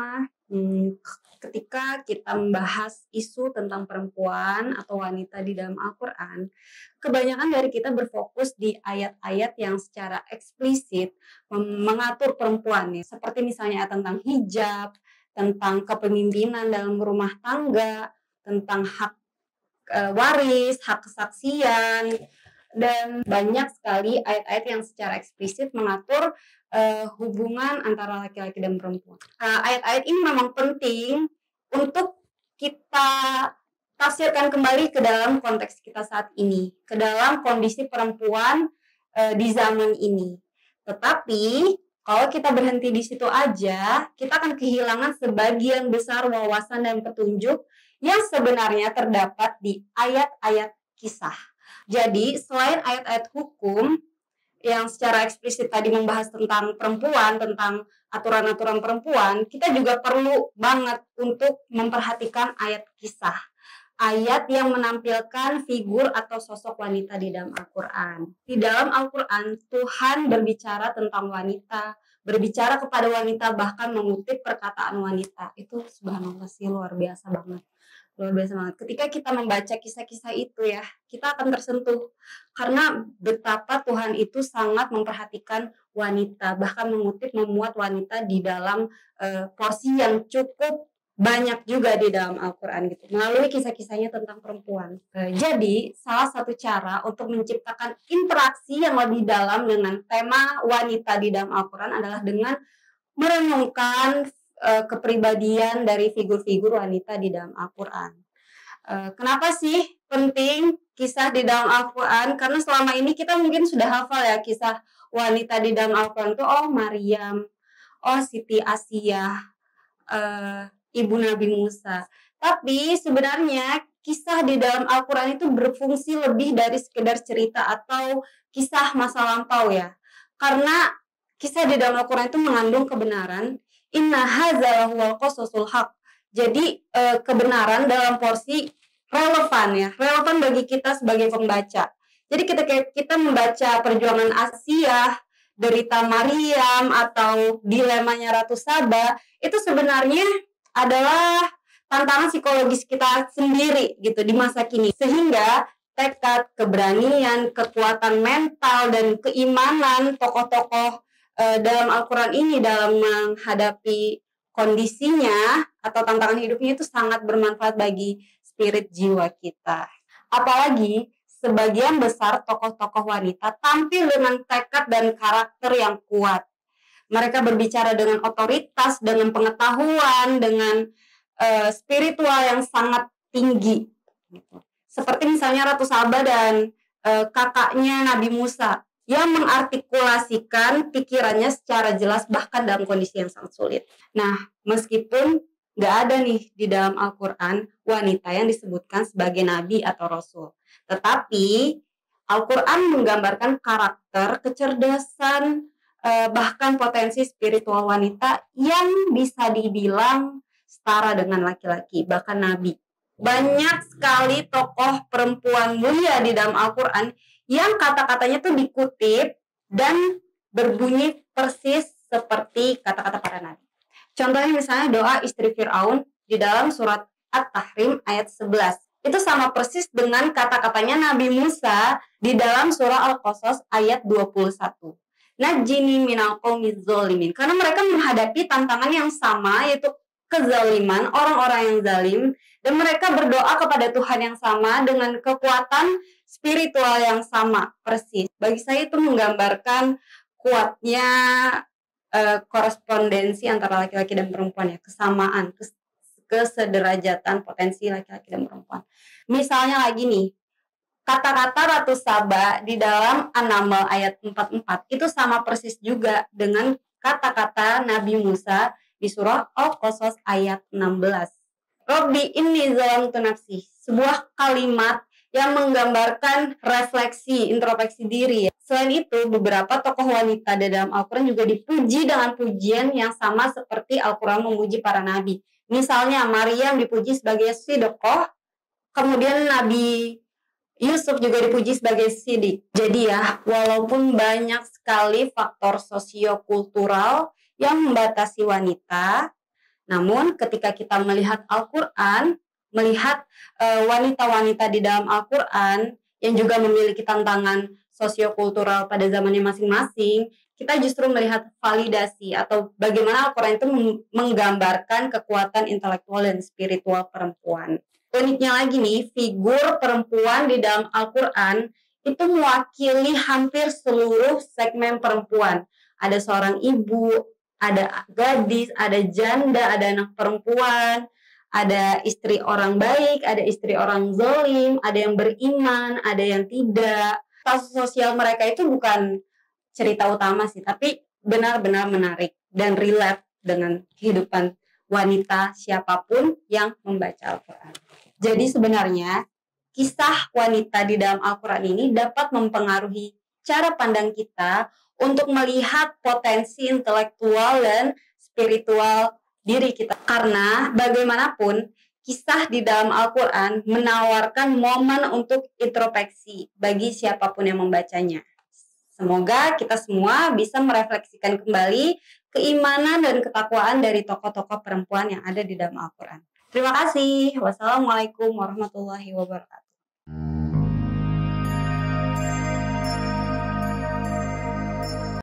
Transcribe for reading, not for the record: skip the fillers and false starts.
sama-sama. Ketika kita membahas isu tentang perempuan atau wanita di dalam Al-Quran, kebanyakan dari kita berfokus di ayat-ayat yang secara eksplisit mengatur perempuan, ya. Seperti misalnya tentang hijab, tentang kepemimpinan dalam rumah tangga, tentang hak waris, hak kesaksian, dan banyak sekali ayat-ayat yang secara eksplisit mengatur hubungan antara laki-laki dan perempuan. Ayat-ayat ini memang penting untuk kita tafsirkan kembali ke dalam konteks kita saat ini, ke dalam kondisi perempuan di zaman ini. Tetapi kalau kita berhenti di situ aja, kita akan kehilangan sebagian besar wawasan dan petunjuk yang sebenarnya terdapat di ayat-ayat kisah. Jadi, selain ayat-ayat hukum yang secara eksplisit tadi membahas tentang perempuan, tentang aturan-aturan perempuan, kita juga perlu banget untuk memperhatikan ayat kisah. Ayat yang menampilkan figur atau sosok wanita di dalam Al-Quran. Di dalam Al-Quran, Tuhan berbicara tentang wanita, berbicara kepada wanita, bahkan mengutip perkataan wanita. Itu subhanallah sih, luar biasa banget. Luar biasa banget. Ketika kita membaca kisah-kisah itu ya, kita akan tersentuh. Karena betapa Tuhan itu sangat memperhatikan wanita, bahkan memuat wanita di dalam porsi yang cukup banyak juga di dalam Al-Quran gitu, melalui kisah-kisahnya tentang perempuan. Jadi, salah satu cara untuk menciptakan interaksi yang lebih dalam dengan tema wanita di dalam Al-Quran adalah dengan merenungkan kepribadian dari figur-figur wanita di dalam Al-Quran. Kenapa sih penting kisah di dalam Al-Quran? Karena selama ini kita mungkin sudah hafal ya kisah wanita di dalam Al-Quran itu, oh Maryam, oh Siti Asiyah, Ibu Nabi Musa. Tapi sebenarnya kisah di dalam Al-Quran itu berfungsi lebih dari sekedar cerita atau kisah masa lampau ya. Karena kisah di dalam Al-Quran itu mengandung kebenaran. Inna hadza lahuwal qasasul haq. Jadi kebenaran dalam porsi relevan ya, relevan bagi kita sebagai pembaca. Jadi kita membaca perjuangan Asiyah, derita Maryam, atau dilemanya Ratu Saba, itu sebenarnya adalah tantangan psikologis kita sendiri gitu di masa kini. Sehingga tekad, keberanian, kekuatan mental, dan keimanan tokoh-tokoh dalam Al-Quran ini dalam menghadapi kondisinya atau tantangan hidupnya itu sangat bermanfaat bagi spirit jiwa kita. Apalagi sebagian besar tokoh-tokoh wanita tampil dengan tekad dan karakter yang kuat. Mereka berbicara dengan otoritas, dengan pengetahuan, dengan spiritual yang sangat tinggi. Seperti misalnya Ratu Saba dan kakaknya Nabi Musa yang mengartikulasikan pikirannya secara jelas bahkan dalam kondisi yang sangat sulit. Nah, meskipun nggak ada nih di dalam Al-Quran wanita yang disebutkan sebagai nabi atau rasul, tetapi Al-Quran menggambarkan karakter, kecerdasan, bahkan potensi spiritual wanita yang bisa dibilang setara dengan laki-laki, bahkan nabi. Banyak sekali tokoh perempuan mulia di dalam Al-Quran yang kata-katanya tuh dikutip dan berbunyi persis seperti kata-kata para nabi. Contohnya misalnya doa istri Fir'aun di dalam surat At-Tahrim ayat 11. Itu sama persis dengan kata-katanya Nabi Musa di dalam surah Al-Qasas ayat 21. Najini minal qaumiz zalimin. Karena mereka menghadapi tantangan yang sama, yaitu kezaliman, orang-orang yang zalim, dan mereka berdoa kepada Tuhan yang sama dengan kekuatan spiritual yang sama persis. Bagi saya itu menggambarkan kuatnya korespondensi antara laki-laki dan perempuan ya, kesamaan, kesederajatan potensi laki-laki dan perempuan. Misalnya lagi nih, kata-kata Ratu Saba di dalam An-Naml ayat 44 itu sama persis juga dengan kata-kata Nabi Musa di surah Al-Qasas ayat 16. Robbi inni zalamtu nafsi, sebuah kalimat yang menggambarkan refleksi, introspeksi diri. Selain itu, beberapa tokoh wanita di dalam Al-Quran juga dipuji dengan pujian yang sama seperti Al-Quran memuji para nabi. Misalnya, Maryam dipuji sebagai Sidqah, kemudian Nabi Yusuf juga dipuji sebagai Sidik. Jadi ya, walaupun banyak sekali faktor sosiokultural yang membatasi wanita, Namun ketika kita melihat Al-Quran, melihat wanita-wanita di dalam Al-Quran yang juga memiliki tantangan sosiokultural pada zamannya masing-masing, kita justru melihat validasi atau bagaimana Al-Quran itu menggambarkan kekuatan intelektual dan spiritual perempuan. Uniknya lagi nih, figur perempuan di dalam Al-Quran itu mewakili hampir seluruh segmen perempuan. Ada seorang ibu, ada gadis, ada janda, ada anak perempuan, ada istri orang baik, ada istri orang zalim, ada yang beriman, ada yang tidak. Kasus sosial mereka itu bukan cerita utama sih, tapi benar-benar menarik dan relate dengan kehidupan wanita siapapun yang membaca Al-Quran. Jadi sebenarnya kisah wanita di dalam Al-Quran ini dapat mempengaruhi cara pandang kita untuk melihat potensi intelektual dan spiritual diri kita. Karena bagaimanapun kisah di dalam Al-Quran menawarkan momen untuk introspeksi bagi siapapun yang membacanya. Semoga kita semua bisa merefleksikan kembali keimanan dan ketakwaan dari tokoh-tokoh perempuan yang ada di dalam Al-Quran. Terima kasih. Wassalamualaikum warahmatullahi wabarakatuh.